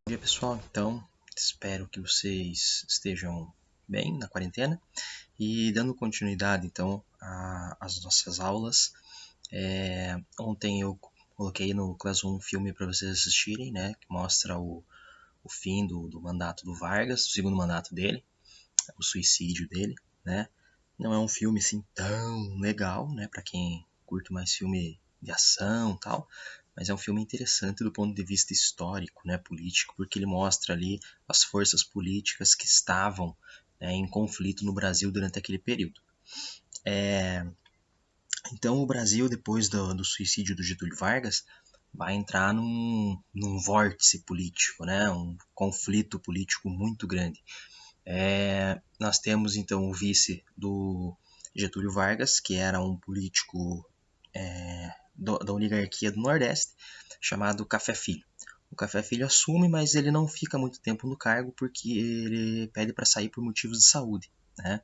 Bom dia, pessoal. Então, espero que vocês estejam bem na quarentena e dando continuidade, então, às nossas aulas. Ontem eu coloquei no Classroom um filme para vocês assistirem, né, que mostra o fim do mandato do Vargas, o segundo mandato dele, o suicídio dele, né. Não é um filme assim tão legal, né, para quem curte mais filme de ação e tal, mas é um filme interessante do ponto de vista histórico, né, político, porque ele mostra ali as forças políticas que estavam, né, em conflito no Brasil durante aquele período. Então o Brasil, depois do suicídio do Getúlio Vargas, vai entrar num vórtice político, né, um conflito político muito grande. Nós temos então o vice do Getúlio Vargas, que era um político da oligarquia do Nordeste, chamado Café Filho. O Café Filho assume, mas ele não fica muito tempo no cargo porque ele pede para sair por motivos de saúde, né?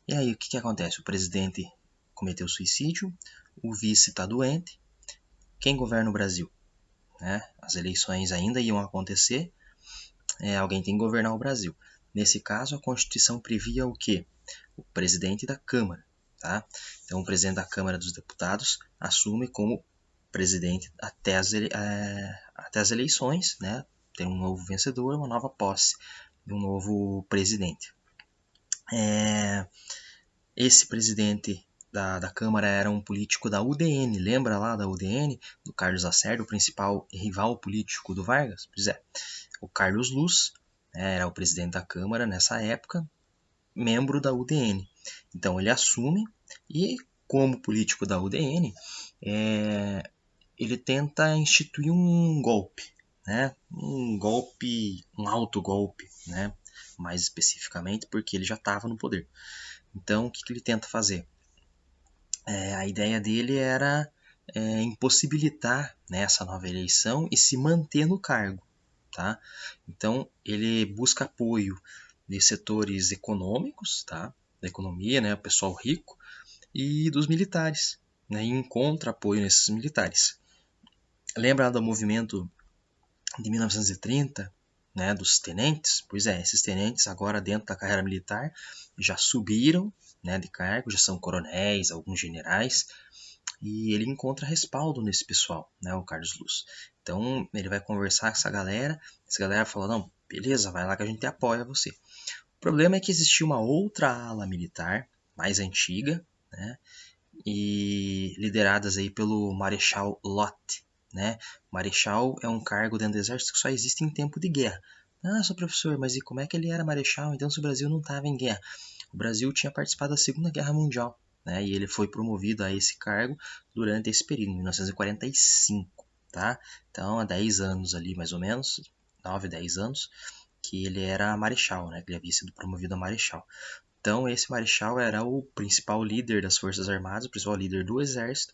E aí o que acontece? O presidente cometeu suicídio, o vice está doente. Quem governa o Brasil? Né? As eleições ainda iam acontecer, alguém tem que governar o Brasil. Nesse caso, a Constituição previa o quê? O presidente da Câmara. Tá? Então, o presidente da Câmara dos Deputados assume como presidente até as eleições, né? Tem um novo vencedor, uma nova posse de um novo presidente. Esse presidente da Câmara era um político da UDN, lembra lá da UDN, do Carlos Lacerda, o principal rival político do Vargas? Pois é, o Carlos Luz, né, era o presidente da Câmara nessa época, membro da UDN. Então ele assume e, como político da UDN, ele tenta instituir um golpe, né? Um golpe, um autogolpe, né? Mais especificamente porque ele já estava no poder. Então o que ele tenta fazer? A ideia dele era impossibilitar, né, essa nova eleição e se manter no cargo. Tá? Então ele busca apoio de setores econômicos, tá? Da economia, né, o pessoal rico, e dos militares, né, e encontra apoio nesses militares. Lembra do movimento de 1930, né, dos tenentes? Pois é, esses tenentes agora dentro da carreira militar já subiram, né, de cargo, já são coronéis, alguns generais, e ele encontra respaldo nesse pessoal, né, o Carlos Luz. Então ele vai conversar com essa galera fala, não, beleza, vai lá que a gente apoia você. O problema é que existia uma outra ala militar, mais antiga, né, e lideradas aí pelo Marechal Lott, né? Marechal é um cargo dentro do exército que só existe em tempo de guerra. Ah, sou professor, mas e como é que ele era marechal? Então se o Brasil não estava em guerra? O Brasil tinha participado da Segunda Guerra Mundial, né? E ele foi promovido a esse cargo durante esse período, em 1945, tá? Então há 10 anos ali, mais ou menos, 9, 10 anos, que ele era marechal, né? Que ele havia sido promovido a marechal. Então, esse marechal era o principal líder das Forças Armadas, o principal líder do Exército,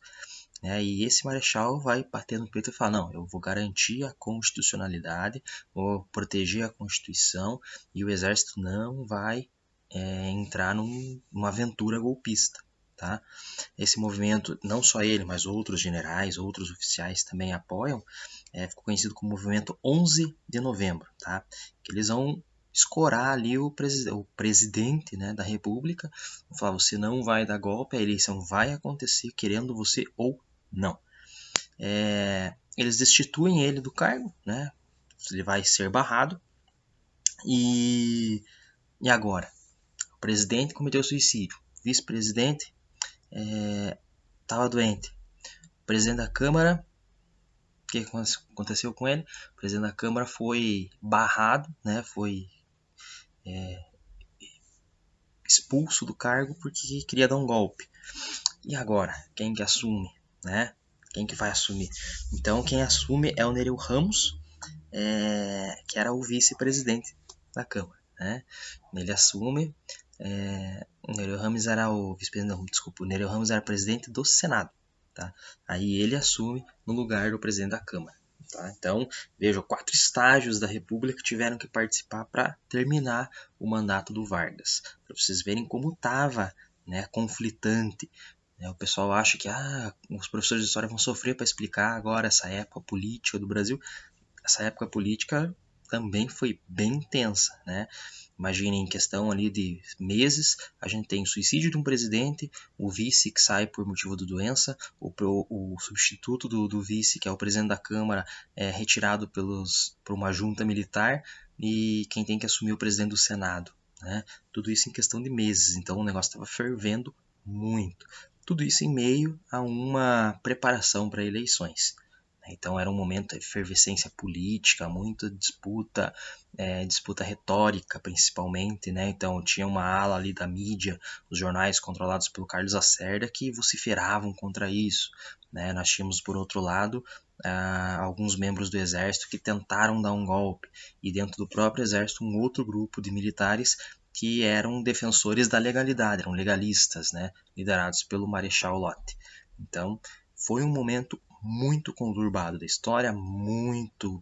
né? E esse marechal vai bater no peito e falar: não, eu vou garantir a constitucionalidade, vou proteger a Constituição e o Exército não vai entrar numa aventura golpista. Tá? Esse movimento, não só ele, mas outros generais, outros oficiais também apoiam, ficou conhecido como movimento 11 de novembro, tá? Que eles vão escorar ali o presidente, né, da república, vão falar, você não vai dar golpe, a eleição vai acontecer querendo você ou não. Eles destituem ele do cargo, né? Ele vai ser barrado. E agora? O presidente cometeu suicídio, o vice-presidente estava doente, o presidente da Câmara, o que aconteceu com ele? O presidente da Câmara foi barrado, né? Foi expulso do cargo porque queria dar um golpe. E agora? Quem que assume? Né? Quem que vai assumir? Então quem assume é o Nereu Ramos, que era o vice-presidente da Câmara. Né? Ele assume. O Nereu Ramos era o vice-presidente, não, desculpa, o Nereu Ramos era presidente do Senado. Tá? Aí ele assume no lugar do presidente da Câmara. Tá? Então, veja, 4 estágios da República tiveram que participar para terminar o mandato do Vargas. Para vocês verem como estava, né, conflitante. O pessoal acha que os professores de história vão sofrer para explicar agora essa época política do Brasil. Essa época política também foi bem intensa, né? Imagine, em questão ali de meses, a gente tem o suicídio de um presidente, o vice que sai por motivo de doença, o substituto do vice, que é o presidente da Câmara, é retirado por uma junta militar, e quem tem que assumir é o presidente do Senado, né? Tudo isso em questão de meses, então o negócio estava fervendo muito. Tudo isso em meio a uma preparação para eleições. Então era um momento de efervescência política, muita disputa, disputa retórica principalmente, né? Então tinha uma ala ali da mídia, os jornais controlados pelo Carlos Lacerda, que vociferavam contra isso, né? Nós tínhamos, por outro lado, alguns membros do exército que tentaram dar um golpe, e dentro do próprio exército um outro grupo de militares que eram defensores da legalidade, eram legalistas, né? Liderados pelo Marechal Lott. Então foi um momento muito conturbado da história, muito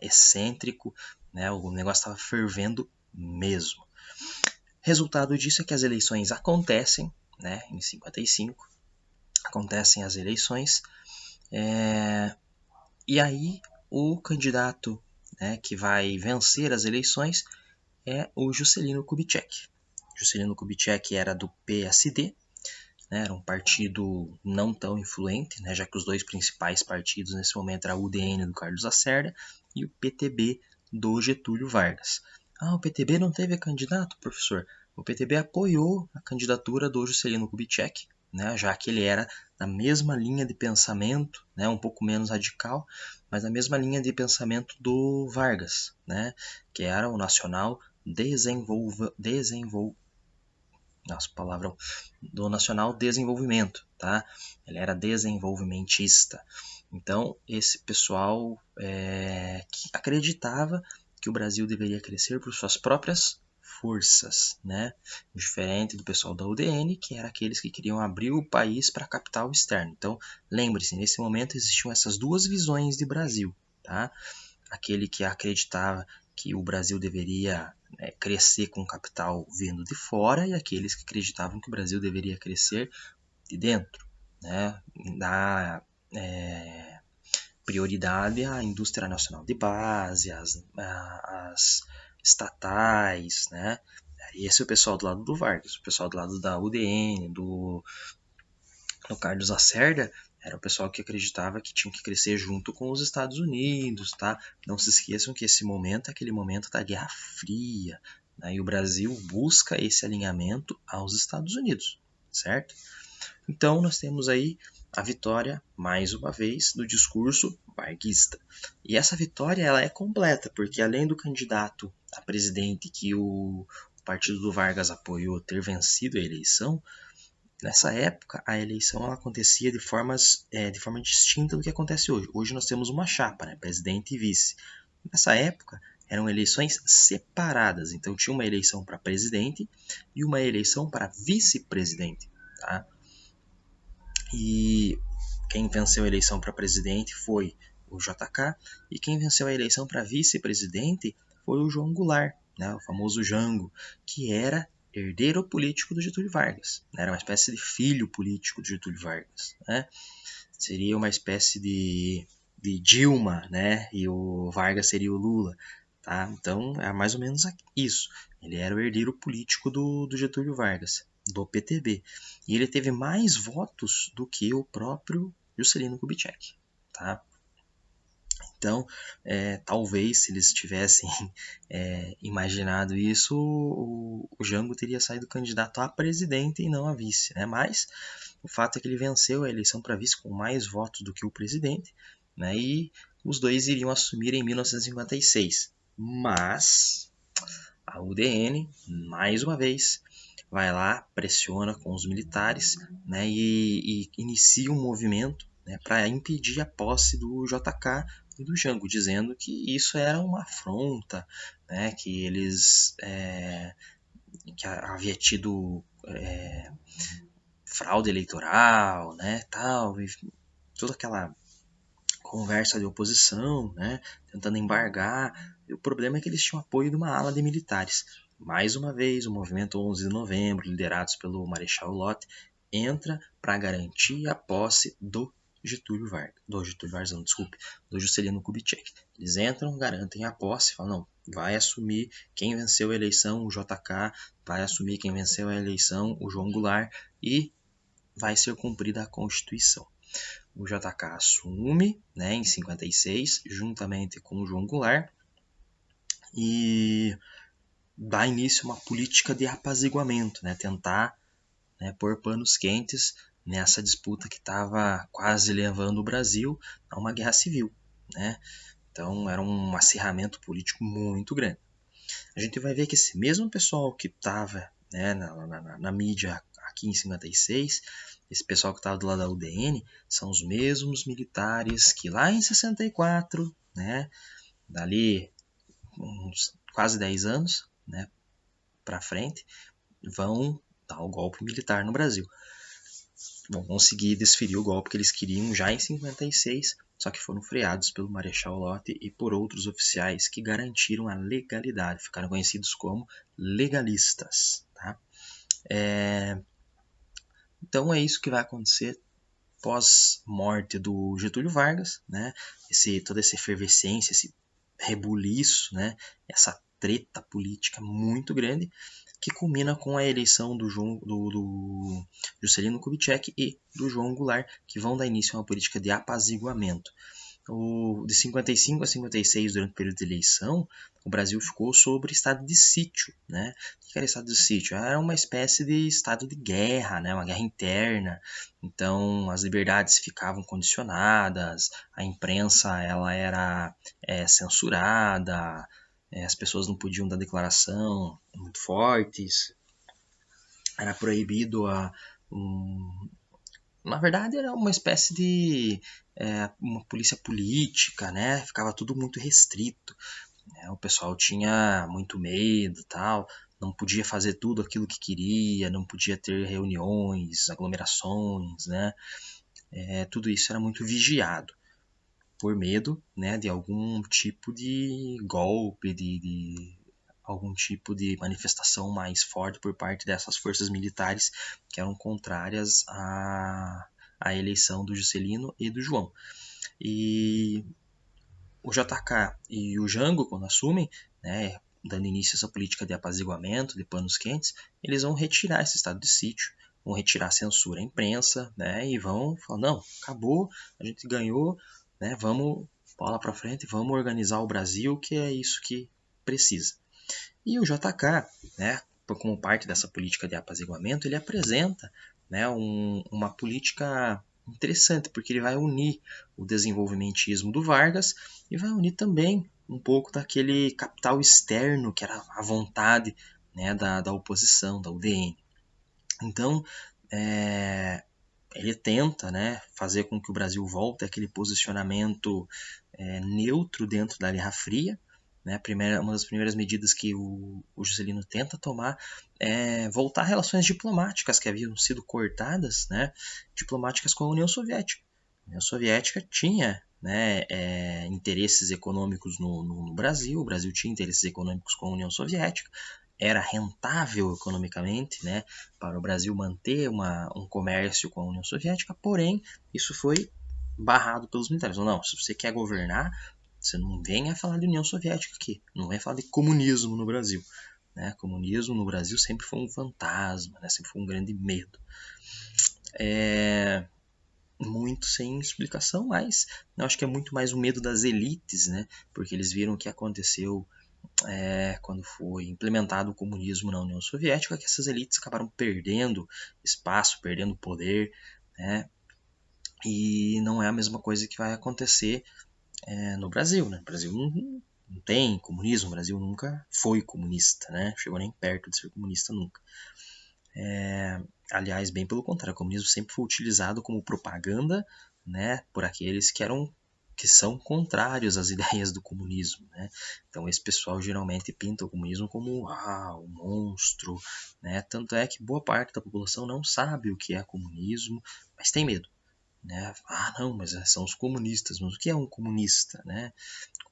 excêntrico, né? O negócio estava fervendo mesmo. Resultado disso é que as eleições acontecem, né? Em 55 acontecem as eleições, e aí o candidato, né, que vai vencer as eleições é o Juscelino Kubitschek. Juscelino Kubitschek era do PSD, né, era um partido não tão influente, né, já que os dois principais partidos nesse momento eram a UDN do Carlos Lacerda e o PTB do Getúlio Vargas. O PTB não teve candidato, professor? O PTB apoiou a candidatura do Juscelino Kubitschek, né, já que ele era da mesma linha de pensamento, né, um pouco menos radical, mas da mesma linha de pensamento do Vargas, né, que era o nacional do Nacional Desenvolvimento, tá? Ele era desenvolvimentista. Então, esse pessoal que acreditava que o Brasil deveria crescer por suas próprias forças, né? Diferente do pessoal da UDN, que era aqueles que queriam abrir o país para capital externo. Então, lembre-se, nesse momento existiam essas duas visões de Brasil, tá? Aquele que acreditava que o Brasil deveria crescer com capital vindo de fora, e aqueles que acreditavam que o Brasil deveria crescer de dentro, né? Dar prioridade à indústria nacional de base, às estatais, né? Esse é o pessoal do lado do Vargas. O pessoal do lado da UDN, do Carlos Lacerda, era o pessoal que acreditava que tinha que crescer junto com os Estados Unidos, tá? Não se esqueçam que esse momento é aquele momento da Guerra Fria, né? E o Brasil busca esse alinhamento aos Estados Unidos, certo? Então nós temos aí a vitória, mais uma vez, do discurso varguista. E essa vitória ela é completa, porque além do candidato a presidente que o partido do Vargas apoiou ter vencido a eleição, nessa época, a eleição ela acontecia de forma distinta do que acontece hoje. Hoje nós temos uma chapa, né, presidente e vice. Nessa época, eram eleições separadas. Então, tinha uma eleição para presidente e uma eleição para vice-presidente. Tá? E quem venceu a eleição para presidente foi o JK, e quem venceu a eleição para vice-presidente foi o João Goulart, né, o famoso Jango, que era herdeiro político do Getúlio Vargas, né? Era uma espécie de filho político do Getúlio Vargas, né? Seria uma espécie de Dilma, né? E o Vargas seria o Lula, tá? Então é mais ou menos isso. Ele era o herdeiro político do Getúlio Vargas, do PTB, e ele teve mais votos do que o próprio Juscelino Kubitschek, tá? Então, talvez se eles tivessem imaginado isso, o Jango teria saído candidato a presidente e não a vice, né? Mas o fato é que ele venceu a eleição para vice com mais votos do que o presidente, né? E os dois iriam assumir em 1956. Mas a UDN, mais uma vez, vai lá, pressiona com os militares, né? E inicia um movimento, né, para impedir a posse do JK e do Jango, dizendo que isso era uma afronta, né, que eles que havia tido fraude eleitoral, né, tal, e toda aquela conversa de oposição, né, tentando embargar. E o problema é que eles tinham apoio de uma ala de militares. Mais uma vez, o movimento 11 de novembro, liderados pelo Marechal Lott, entra para garantir a posse do do Juscelino Kubitschek. Eles entram, garantem a posse, falam, não, vai assumir quem venceu a eleição, o JK, vai assumir quem venceu a eleição, o João Goulart, e vai ser cumprida a Constituição. O JK assume, né, em 56, juntamente com o João Goulart, e dá início a uma política de apaziguamento, né, tentar, né, pôr panos quentes nessa disputa que estava quase levando o Brasil a uma guerra civil, né? Então era um acirramento político muito grande. A gente vai ver que esse mesmo pessoal que estava, né, na mídia aqui em 56, esse pessoal que estava do lado da UDN, são os mesmos militares que lá em 64, né, dali uns quase 10 anos, né, para frente, vão dar o golpe militar no Brasil. Vão conseguir desferir o golpe que eles queriam já em 56, só que foram freados pelo Marechal Lott e por outros oficiais que garantiram a legalidade, ficaram conhecidos como legalistas. Tá? Então é isso que vai acontecer pós-morte do Getúlio Vargas, né? Toda essa efervescência, esse rebuliço, né? Essa treta política muito grande, que culmina com a eleição do Juscelino Kubitschek e do João Goulart, que vão dar início a uma política de apaziguamento. De 55 a 56, durante o período de eleição, o Brasil ficou sob estado de sítio. Né? O que era estado de sítio? Era uma espécie de estado de guerra, né? Uma guerra interna. Então, as liberdades ficavam condicionadas, a imprensa ela era censurada, as pessoas não podiam dar declaração muito fortes, era proibido na verdade era uma espécie de uma polícia política, né? Ficava tudo muito restrito, né? O pessoal tinha muito medo e tal, não podia fazer tudo aquilo que queria, não podia ter reuniões, aglomerações, né? Tudo isso era muito vigiado por medo, né, de algum tipo de golpe, de algum tipo de manifestação mais forte por parte dessas forças militares que eram contrárias à eleição do Juscelino e do João. E o JK e o Jango, quando assumem, né, dando início a essa política de apaziguamento, de panos quentes, eles vão retirar esse estado de sítio, vão retirar a censura à imprensa, né, e vão falar, não, acabou, a gente ganhou, né, vamos bola para frente, vamos organizar o Brasil, que é isso que precisa. E o JK, né, como parte dessa política de apaziguamento, ele apresenta, né, uma política interessante, porque ele vai unir o desenvolvimentismo do Vargas e vai unir também um pouco daquele capital externo, que era a vontade, né, da oposição, da UDN. Então, ele tenta, né, fazer com que o Brasil volte àquele posicionamento neutro dentro da Guerra Fria. Né, uma das primeiras medidas que o Juscelino tenta tomar é voltar a relações diplomáticas que haviam sido cortadas, né, diplomáticas com a União Soviética. A União Soviética tinha, né, interesses econômicos no Brasil, o Brasil tinha interesses econômicos com a União Soviética, era rentável economicamente, né, para o Brasil manter um comércio com a União Soviética, porém isso foi barrado pelos militares. Não, se você quer governar, você não venha falar de União Soviética aqui, não venha falar de comunismo no Brasil. Né? Comunismo no Brasil sempre foi um fantasma, né? Sempre foi um grande medo. Muito sem explicação, mas eu acho que é muito mais o medo das elites, né? Porque eles viram o que aconteceu quando foi implementado o comunismo na União Soviética, que essas elites acabaram perdendo espaço, perdendo poder, né? E não é a mesma coisa que vai acontecer no Brasil, né? O Brasil não tem comunismo, o Brasil nunca foi comunista, né? Chegou nem perto de ser comunista nunca. Aliás, bem pelo contrário, o comunismo sempre foi utilizado como propaganda, né, por aqueles que são contrários às ideias do comunismo, né? Então esse pessoal geralmente pinta o comunismo como um monstro, né? Tanto é que boa parte da população não sabe o que é comunismo, mas tem medo, né? Não, mas são os comunistas. Mas o que é um comunista, né?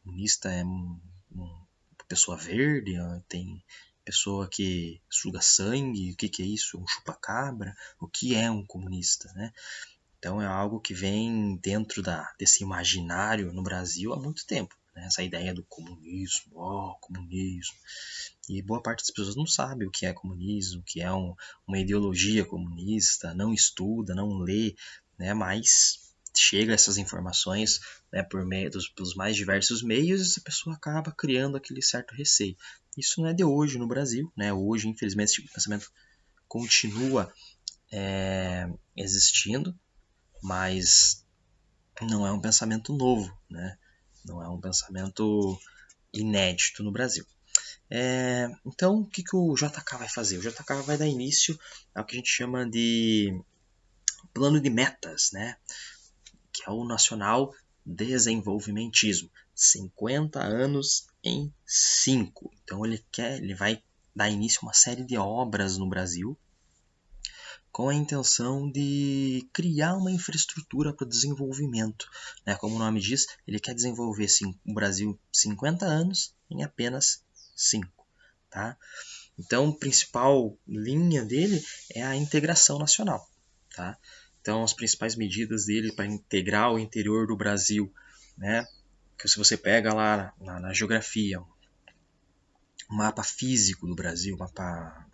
Comunista é uma pessoa verde, tem pessoa que suga sangue, o que é isso? Um chupa-cabra? O que é um comunista, né? Então é algo que vem dentro desse imaginário no Brasil há muito tempo, né? Essa ideia do comunismo, comunismo. E boa parte das pessoas não sabe o que é comunismo, o que é uma ideologia comunista, não estuda, não lê, né? Mas chega essas informações, né, por meio pelos mais diversos meios e essa pessoa acaba criando aquele certo receio. Isso não é de hoje no Brasil, né? Hoje, infelizmente, esse tipo de pensamento continua existindo, mas não é um pensamento novo, né? Não é um pensamento inédito no Brasil. Então, o que o JK vai fazer? O JK vai dar início ao que a gente chama de plano de metas, né? Que é o Nacional Desenvolvimentismo. 50 anos em 5. Então, ele vai dar início a uma série de obras no Brasil com a intenção de criar uma infraestrutura para o desenvolvimento, né? Como o nome diz, ele quer desenvolver o Brasil 50 anos em apenas 5. Tá? Então, a principal linha dele é a integração nacional. Tá? Então, as principais medidas dele para integrar o interior do Brasil, né? Que se você pega lá na geografia, um mapa físico do Brasil, mapa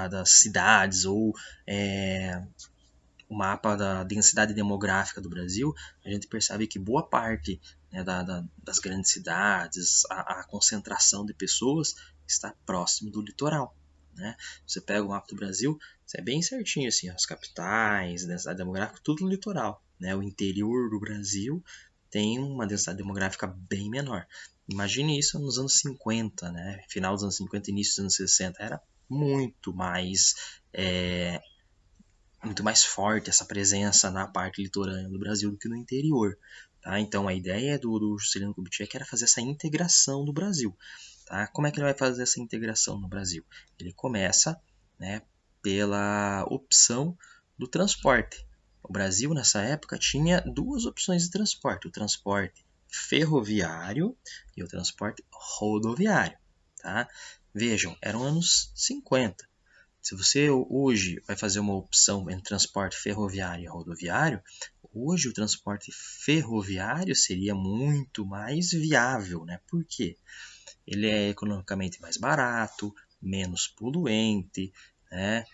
das cidades ou o mapa da densidade demográfica do Brasil, a gente percebe que boa parte, né, das grandes cidades, a concentração de pessoas está próximo do litoral. Né? Você pega o mapa do Brasil, é bem certinho, assim, as capitais, densidade demográfica, tudo no litoral. Né? O interior do Brasil tem uma densidade demográfica bem menor. Imagine isso nos anos 50, né? Final dos anos 50, início dos anos 60, era muito mais forte essa presença na parte litorânea do Brasil do que no interior. Tá? Então a ideia do Juscelino Kubitschek era fazer essa integração do Brasil. Tá? Como é que ele vai fazer essa integração no Brasil? Ele começa, né, pela opção do transporte. O Brasil nessa época tinha duas opções de transporte: o transporte ferroviário e o transporte rodoviário. Tá? Vejam, eram anos 50. Se você hoje vai fazer uma opção entre transporte ferroviário e rodoviário, hoje o transporte ferroviário seria muito mais viável, né? Por quê? Ele é economicamente mais barato, menos poluente, né?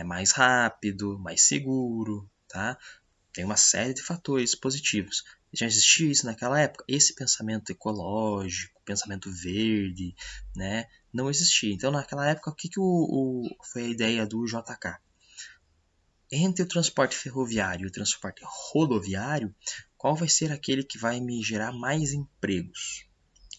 Mais rápido, mais seguro, tá? Tem uma série de fatores positivos. Já existia isso naquela época. Esse pensamento ecológico, pensamento verde, né, não existia. Então, naquela época, o que foi a ideia do JK? Entre o transporte ferroviário e o transporte rodoviário, qual vai ser aquele que vai me gerar mais empregos?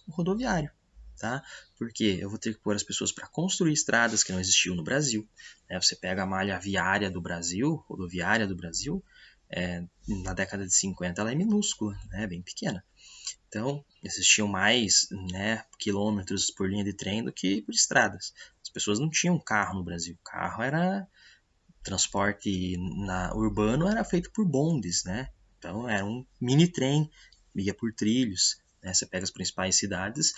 O rodoviário. Tá? Porque eu vou ter que pôr as pessoas para construir estradas que não existiam no Brasil. Né? Você pega a malha viária do Brasil, rodoviária do Brasil, na década de 50 ela é minúscula, né? Bem pequena. Então, existiam mais, né, quilômetros por linha de trem do que por estradas. As pessoas não tinham carro no Brasil. Carro era transporte urbano, era feito por bondes, né? Então, era um mini trem, ia por trilhos. Né? Você pega as principais cidades,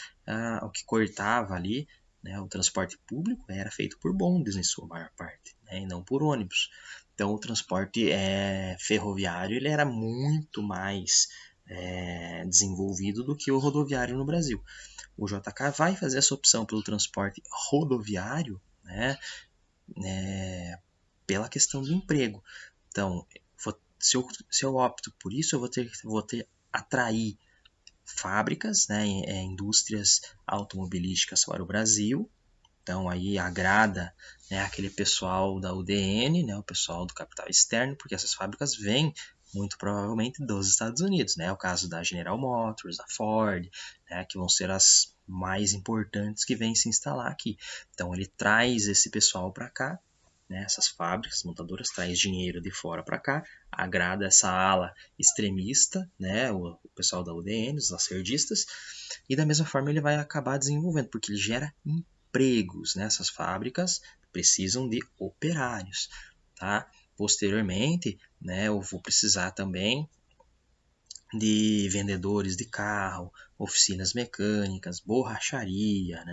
o que cortava ali, né, o transporte público era feito por bondes em sua maior parte, né, e não por ônibus. Então, o transporte ferroviário ele era muito mais desenvolvido do que o rodoviário no Brasil. O JK vai fazer essa opção pelo transporte rodoviário, né, pela questão do emprego. Então, se eu opto por isso, eu vou ter atrair fábricas, né, indústrias automobilísticas para o Brasil. Então aí agrada, né, aquele pessoal da UDN, né, o pessoal do capital externo, porque essas fábricas vêm muito provavelmente dos Estados Unidos, né? É o caso da General Motors, da Ford, né, que vão ser as mais importantes que vêm se instalar aqui. Então ele traz esse pessoal para cá, né, essas fábricas montadoras traz dinheiro de fora para cá, agrada essa ala extremista, né, o pessoal da UDN, os lacerdistas, e da mesma forma ele vai acabar desenvolvendo, porque ele gera empregos, né? Essas fábricas precisam de operários, tá? Posteriormente, né, eu vou precisar também de vendedores de carro, oficinas mecânicas, borracharia,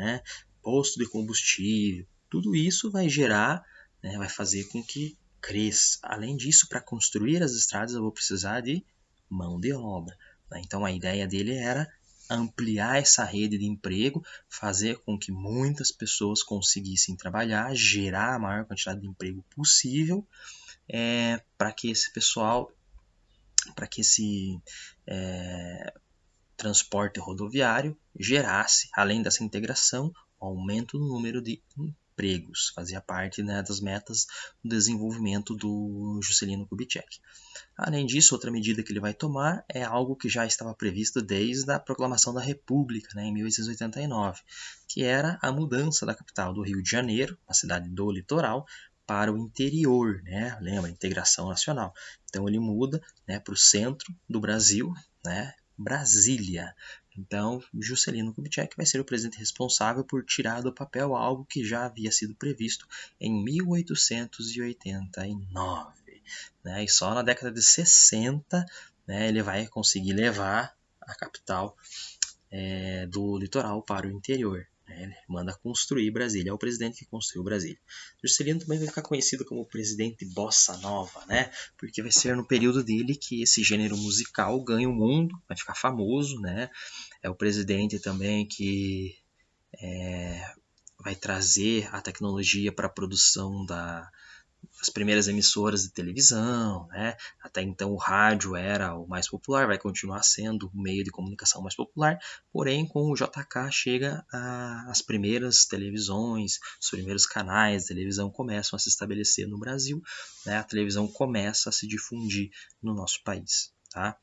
posto de combustível. Tudo isso vai gerar, vai fazer com que cresça. Além disso, para construir as estradas eu vou precisar de mão de obra, né? Então a ideia dele era ampliar essa rede de emprego, fazer com que muitas pessoas conseguissem trabalhar, gerar a maior quantidade de emprego possível, para que esse pessoal, para que esse transporte rodoviário gerasse, além dessa integração, um aumento no número de empregos. Fazia parte, né, das metas do desenvolvimento do Juscelino Kubitschek. Além disso, outra medida que ele vai tomar é algo que já estava previsto desde a proclamação da República, né, em 1889, que era a mudança da capital do Rio de Janeiro, a cidade do litoral, para o interior, né? Lembra, integração nacional. Então ele muda, né, para o centro do Brasil, né, Brasília. Então, Juscelino Kubitschek vai ser o presidente responsável por tirar do papel algo que já havia sido previsto em 1889. Né? E só na década de 60, né, ele vai conseguir levar a capital do litoral para o interior. Né? Ele manda construir Brasília, é o presidente que construiu Brasília. Juscelino também vai ficar conhecido como o presidente Bossa Nova, né? Porque vai ser no período dele que esse gênero musical ganha o mundo, vai ficar famoso, né? É o presidente também que vai trazer a tecnologia para a produção as primeiras emissoras de televisão, né? Até então o rádio era o mais popular, vai continuar sendo o meio de comunicação mais popular, porém com o JK chega as primeiras televisões, os primeiros canais de televisão começam a se estabelecer no Brasil, né? A televisão começa a se difundir no nosso país, tá?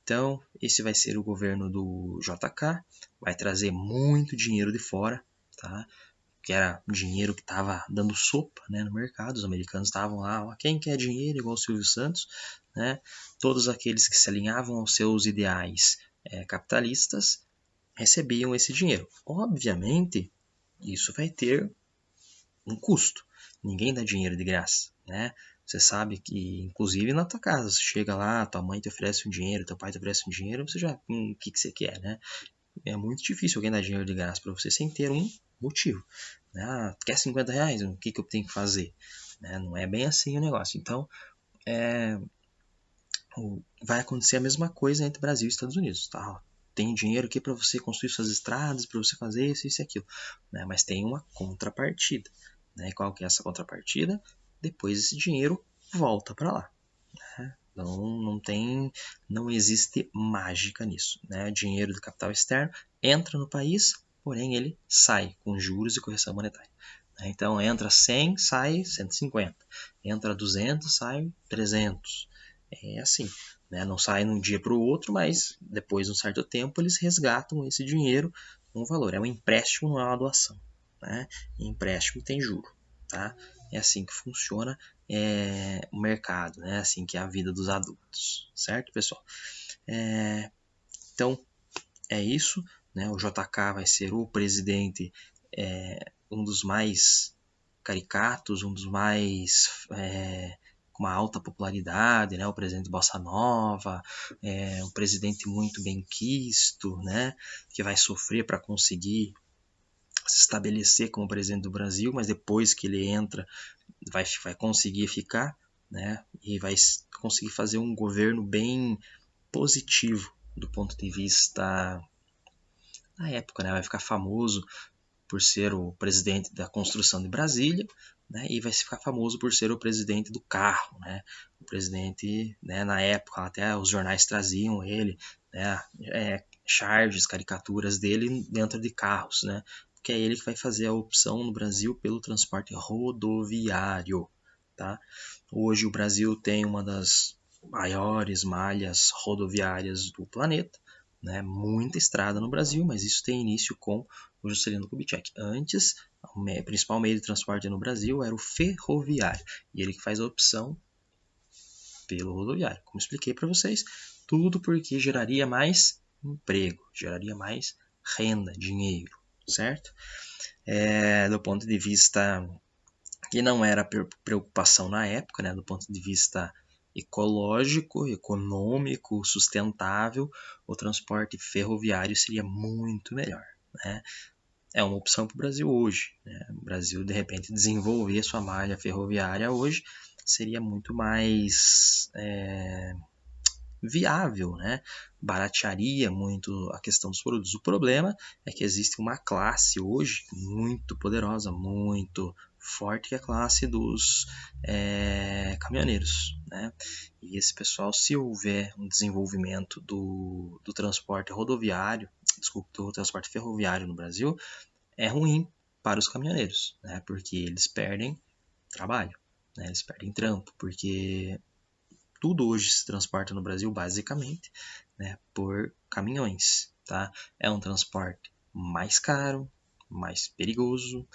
Então, esse vai ser o governo do JK, vai trazer muito dinheiro de fora, tá? Que era dinheiro que estava dando sopa, né, no mercado. Os americanos estavam lá, ó, quem quer dinheiro igual o Silvio Santos, né? Todos aqueles que se alinhavam aos seus ideais capitalistas recebiam esse dinheiro. Obviamente, isso vai ter um custo. Ninguém dá dinheiro de graça, né? Você sabe que, inclusive na tua casa, você chega lá, tua mãe te oferece um dinheiro, teu pai te oferece um dinheiro, você já, o que você quer, né? É muito difícil alguém dar dinheiro de graça para você sem ter um motivo. Né? Ah, quer 50 reais? O que eu tenho que fazer? Né? Não é bem assim o negócio. Então, vai acontecer a mesma coisa entre Brasil e Estados Unidos. Tá? Tem dinheiro aqui para você construir suas estradas, para você fazer isso, isso e aquilo. Né? Mas tem uma contrapartida. Né? E qual que é essa contrapartida? Depois esse dinheiro volta para lá. Né? Então não existe mágica nisso. Né? Dinheiro do capital externo entra no país, porém ele sai com juros e correção monetária. Então entra 100, sai 150. Entra 200, sai 300. É assim. Né? Não sai de um dia para o outro, mas depois de um certo tempo eles resgatam esse dinheiro com valor. É um empréstimo, não é uma doação. Né? E empréstimo tem juro. Tá? É assim que funciona o mercado, né? Assim que é a vida dos adultos, certo, pessoal? Então, é isso, né? O JK vai ser o presidente, um dos mais caricatos, um dos mais com uma alta popularidade, né? O presidente Bossa Nova, um presidente muito bem quisto, né? Que vai sofrer para conseguir se estabelecer como presidente do Brasil, mas depois que ele entra vai conseguir ficar, né? E vai conseguir fazer um governo bem positivo do ponto de vista na época, né? Vai ficar famoso por ser o presidente da construção de Brasília, né? E vai ficar famoso por ser o presidente do carro, né? O presidente, né? Na época até os jornais traziam ele, né? Charges, caricaturas dele dentro de carros, né? Que é ele que vai fazer a opção no Brasil pelo transporte rodoviário, tá? Hoje o Brasil tem uma das maiores malhas rodoviárias do planeta, né? Muita estrada no Brasil, mas isso tem início com o Juscelino Kubitschek. Antes, o principal meio de transporte no Brasil era o ferroviário, e ele que faz a opção pelo rodoviário. Como expliquei para vocês, tudo porque geraria mais emprego, geraria mais renda, dinheiro, certo? Do ponto de vista que não era preocupação na época, né? Do ponto de vista ecológico, econômico, sustentável, o transporte ferroviário seria muito melhor, né? É uma opção para o Brasil hoje, né? O Brasil de repente desenvolver sua malha ferroviária hoje seria muito mais viável, né? Baratearia muito a questão dos produtos. O problema é que existe uma classe hoje muito poderosa, muito forte, que é a classe dos caminhoneiros, né? E esse pessoal, se houver um desenvolvimento do transporte rodoviário, desculpa, do transporte ferroviário no Brasil, é ruim para os caminhoneiros, né? Porque eles perdem trabalho, né? Eles perdem trampo, porque tudo hoje se transporta no Brasil basicamente, né, por caminhões, tá? É um transporte mais caro, mais perigoso,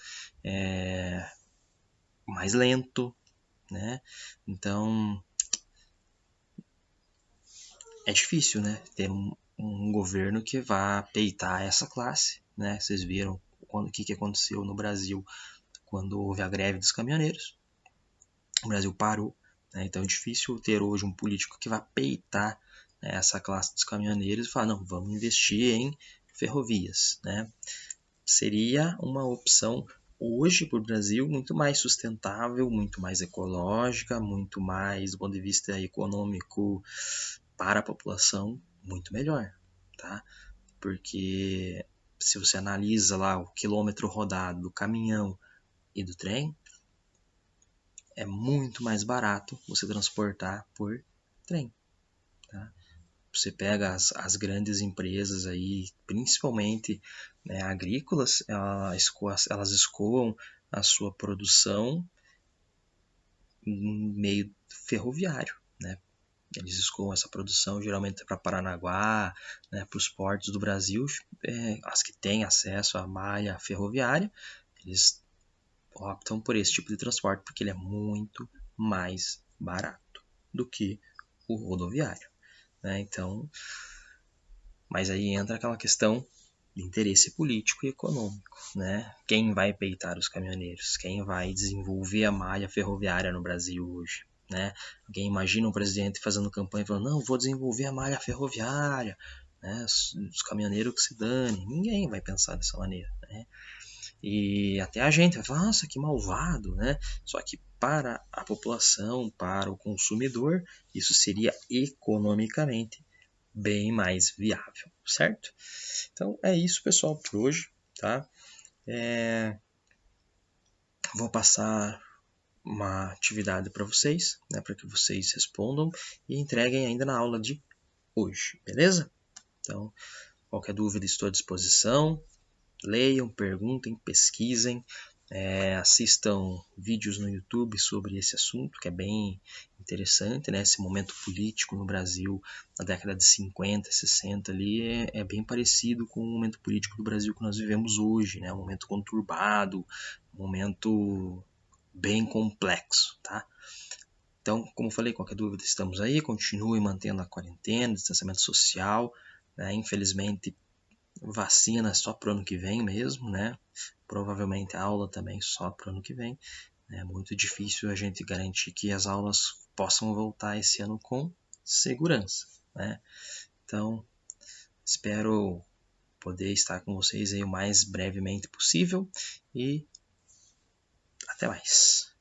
mais lento, né? Então é difícil, né, ter um governo que vá peitar essa classe, né? Vocês viram o que aconteceu no Brasil quando houve a greve dos caminhoneiros. O Brasil parou, né? Então é difícil ter hoje um político que vá peitar, né, essa classe dos caminhoneiros e falar, não, vamos investir em ferrovias, né? Seria uma opção hoje para o Brasil muito mais sustentável, muito mais ecológica, muito mais do ponto de vista econômico para a população, muito melhor, tá? Porque se você analisa lá o quilômetro rodado do caminhão e do trem, é muito mais barato você transportar por trem, tá? Você pega as grandes empresas aí, principalmente, né, agrícolas, elas escoam a sua produção em meio ferroviário, né? Eles escoam essa produção geralmente para Paranaguá, né, para os portos do Brasil, as que têm acesso à malha ferroviária, eles optam por esse tipo de transporte porque ele é muito mais barato do que o rodoviário, né? Então, mas aí entra aquela questão de interesse político e econômico, né? Quem vai peitar os caminhoneiros? Quem vai desenvolver a malha ferroviária no Brasil hoje, né? Alguém imagina um presidente fazendo campanha falando, não, vou desenvolver a malha ferroviária, né? Os caminhoneiros que se dane. Ninguém vai pensar dessa maneira, né? E até a gente vai falar, nossa, que malvado, né? Só que para a população, para o consumidor, isso seria economicamente bem mais viável, certo? Então é isso, pessoal, por hoje, tá? Vou passar uma atividade para vocês, né, para que vocês respondam e entreguem ainda na aula de hoje, beleza? Então, qualquer dúvida estou à disposição. Leiam, perguntem, pesquisem, assistam vídeos no YouTube sobre esse assunto, que é bem interessante, né? Esse momento político no Brasil na década de 50, 60 ali é bem parecido com o momento político do Brasil que nós vivemos hoje, né? Um momento conturbado, um momento bem complexo, tá? Então, como eu falei, qualquer dúvida estamos aí, continue mantendo a quarentena, o distanciamento social, né? Infelizmente vacina só pro ano que vem mesmo, né? Provavelmente a aula também só pro ano que vem. É muito difícil a gente garantir que as aulas possam voltar esse ano com segurança, né? Então, espero poder estar com vocês aí o mais brevemente possível e até mais.